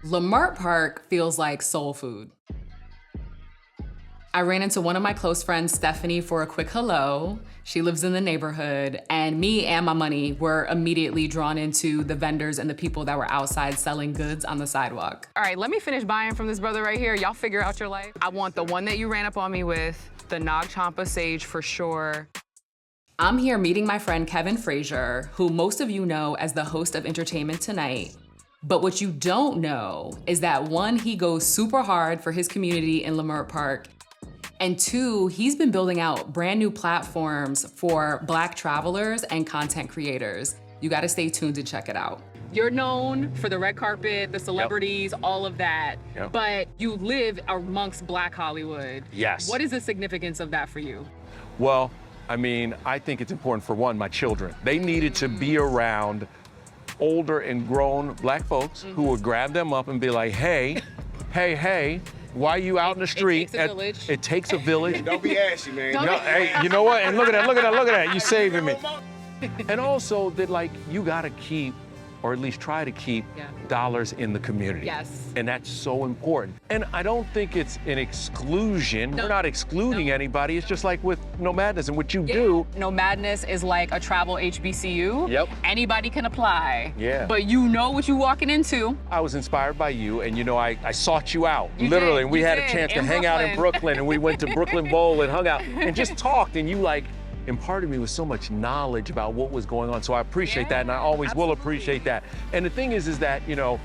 Leimert Park feels like soul food. I ran into one of my close friends, Stephanie, for a quick hello. She lives in the neighborhood, and me and my money were immediately drawn into the vendors and the people that were outside selling goods on the sidewalk. All right, let me finish buying from this brother right here. Y'all figure out your life. I want the one that you ran up on me with, the Nag Champa Sage for sure. I'm here meeting my friend Kevin Frazier, who most of you know as the host of Entertainment Tonight. But what you don't know is that one, he goes super hard for his community in Leimert Park, and two, he's been building out brand new platforms for Black travelers and content creators. You gotta stay tuned to check it out. You're known for the red carpet, the celebrities, all of that, but you live amongst Black Hollywood. Yes. What is the significance of that for you? Well, I mean, I think it's important for one, my children. They needed to be around older and grown Black folks who would grab them up and be like, hey, hey, why are you out in the street? It takes a village. It takes a village. Don't be ashy, man. Hey, you know what? And look at that. You saving me. And also that, like, you gotta keep, or at least try to keep, dollars in the community. Yes. And that's so important. And I don't think it's an exclusion. No. We're not excluding anybody. It's just like with No Madness and what you do. No Madness is like a travel HBCU. Yep. Anybody can apply. Yeah. But you know what you're walking into. I was inspired by you, and you know, I sought you out, You literally. did, And we you had a did, chance to in hang out in Brooklyn, and we went to Brooklyn Bowl and hung out and just talked, and you like imparted me with so much knowledge about what was going on. So I appreciate that, and I always will appreciate that. And the thing is that, you know,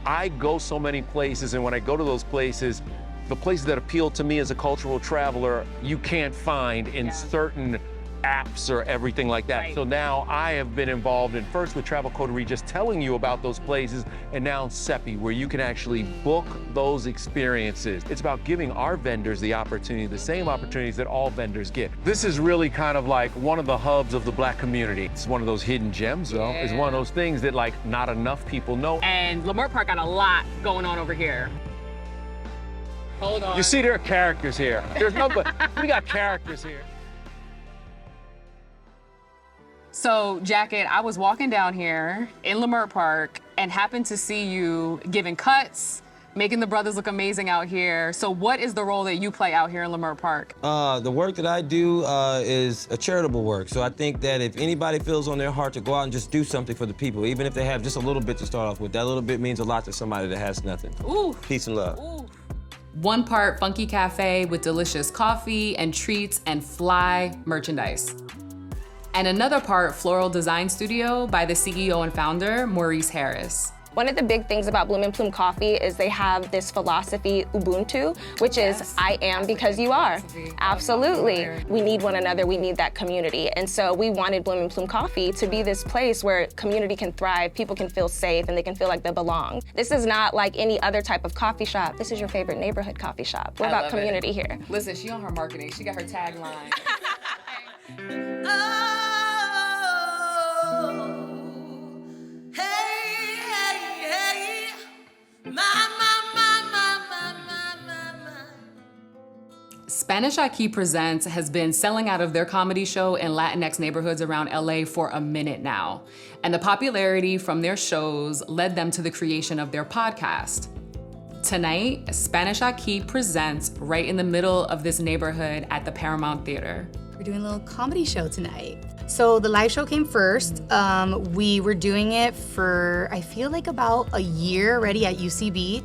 I go so many places, and when I go to those places, the places that appeal to me as a cultural traveler, you can't find in certain apps or everything like that. Right. So now I have been involved in first with Travel Coterie, just telling you about those places, and now Sepi, where you can actually book those experiences. It's about giving our vendors the opportunity, the same opportunities that all vendors get. This is really kind of like one of the hubs of the Black community. It's one of those hidden gems, though. It's one of those things that, like, not enough people know. And Leimert Park got a lot going on over here. Hold on. You see, there are characters here. There's no, but we got characters here. So, Jacket, I was walking down here in Leimert Park and happened to see you giving cuts, making the brothers look amazing out here. So what is the role that you play out here in Leimert Park? The work that I do is a charitable work. So I think that if anybody feels on their heart to go out and just do something for the people, even if they have just a little bit to start off with, that little bit means a lot to somebody that has nothing. Ooh. Peace and love. Ooh. One part funky cafe with delicious coffee and treats and fly merchandise. And another part floral design studio by the CEO and founder, Maurice Harris. One of the big things about Bloom and Plume Coffee is they have this philosophy, Ubuntu, which is I am because you are. Absolutely. We need one another, we need that community. And so we wanted Bloom and Plume Coffee to be this place where community can thrive, people can feel safe, and they can feel like they belong. This is not like any other type of coffee shop. This is your favorite neighborhood coffee shop. We're about community here. Listen, she on her marketing. She got her tagline. Spanish Aqui Presents has been selling out of their comedy show in Latinx neighborhoods around LA for a minute now. And the popularity from their shows led them to the creation of their podcast. Tonight, Spanish Aqui Presents right in the middle of this neighborhood at the Paramount Theater. We're doing a little comedy show tonight. So the live show came first. We were doing it for, I feel like about a year already at UCB.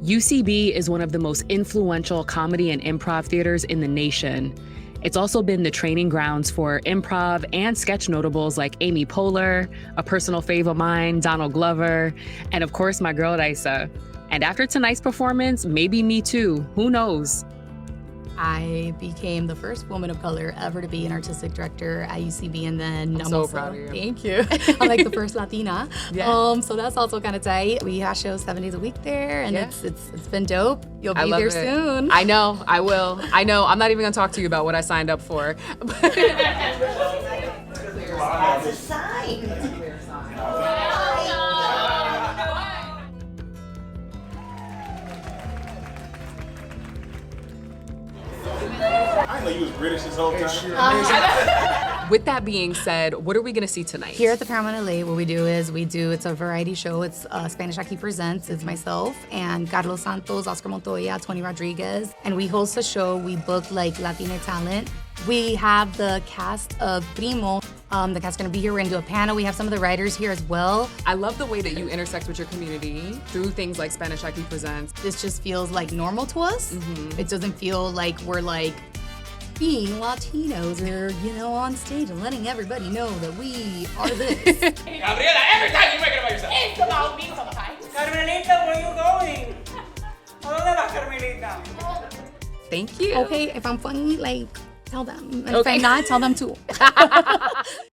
UCB is one of the most influential comedy and improv theaters in the nation. It's also been the training grounds for improv and sketch notables like Amy Poehler, a personal fave of mine, Donald Glover, and of course my girl Raiza. And after tonight's performance, maybe me too, who knows? I became the first woman of color ever to be an artistic director at UCB, and then I'm so proud of you. Thank you. I'm like the first Latina. So that's also kind of tight. We have shows 7 days a week there, and it's been dope. You'll be there soon. I know, I will. I know, I'm not even gonna talk to you about what I signed up for. That's a sign. I didn't know you was British this whole time. With that being said, what are we gonna see tonight? Here at the Paramount LA, what we do is it's a variety show. It's Spanish Aqui Presents. It's myself and Carlos Santos, Oscar Montoya, Tony Rodriguez. And we host a show. We book like Latina talent. We have the cast of Primo. The cast's gonna be here. We're gonna do a panel. We have some of the writers here as well. I love the way that you intersect with your community through things like Spanish Aqui Presents. This just feels like normal to us. It doesn't feel like we're like being Latinos or, on stage and letting everybody know that we are this. Gabriela, every time you make it about yourself. It's about me sometimes. Carmelita, where you going? ¿A dónde vas, Carmelita? Thank you. Okay, if I'm funny, like, tell them. And if I'm not, tell them too.